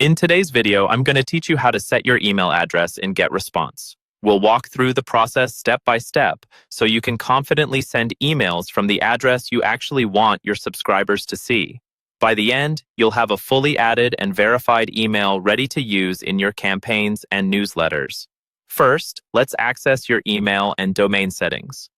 In today's video, I'm going to teach you how to set your email address in Getresponse. We'll walk through the process step by step so you can confidently send emails from the address you actually want your subscribers to see. By the end, you'll have a fully added and verified email ready to use in your campaigns and newsletters. First, let's access your email and domain settings.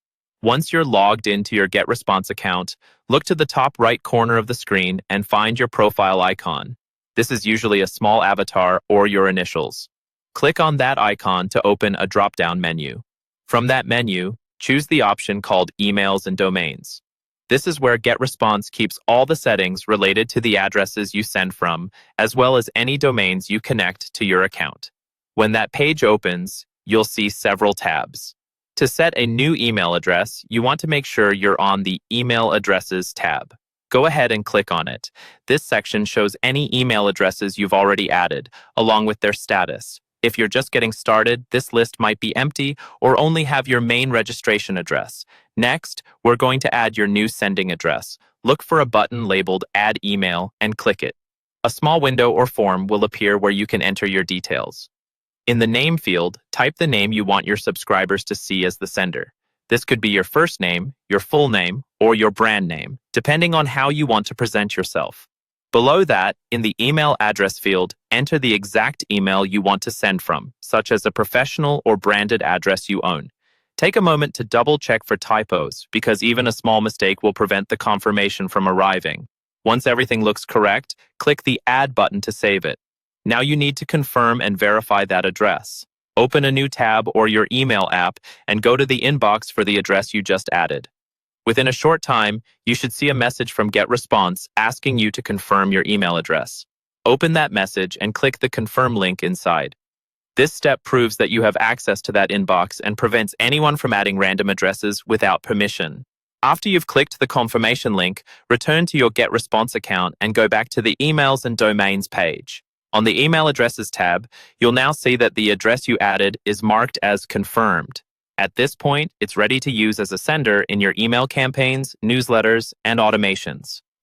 Once you're logged into your Getresponse account, look to the top right corner of the screen and find your profile icon. This is usually a small avatar or your initials. Click on that icon to open a drop-down menu. From that menu, choose the option called Emails and Domains. This is where Getresponse keeps all the settings related to the addresses you send from, as well as any domains you connect to your account. When that page opens, you'll see several tabs. To set a new email address, you want to make sure you're on the Email Addresses tab. Go ahead and click on it. This section shows any email addresses you've already added, along with their status. If you're just getting started, this list might be empty or only have your main registration address. Next, we're going to add your new sending address. Look for a button labeled Add Email and click it. A small window or form will appear where you can enter your details. In the name field, type the name you want your subscribers to see as the sender. This could be your first name, your full name, or your brand name, depending on how you want to present yourself. Below that, in the email address field, enter the exact email you want to send from, such as a professional or branded address you own. Take a moment to double-check for typos, because even a small mistake will prevent the confirmation from arriving. Once everything looks correct, click the Add button to save it. Now you need to confirm and verify that address. Open a new tab or your email app and go to the inbox for the address you just added. Within a short time, you should see a message from Getresponse asking you to confirm your email address. Open that message and click the Confirm link inside. This step proves that you have access to that inbox and prevents anyone from adding random addresses without permission. After you've clicked the confirmation link, return to your Getresponse account and go back to the Emails and Domains page. On the Email Addresses tab, you'll now see that the address you added is marked as confirmed. At this point, it's ready to use as a sender in your email campaigns, newsletters, and automations.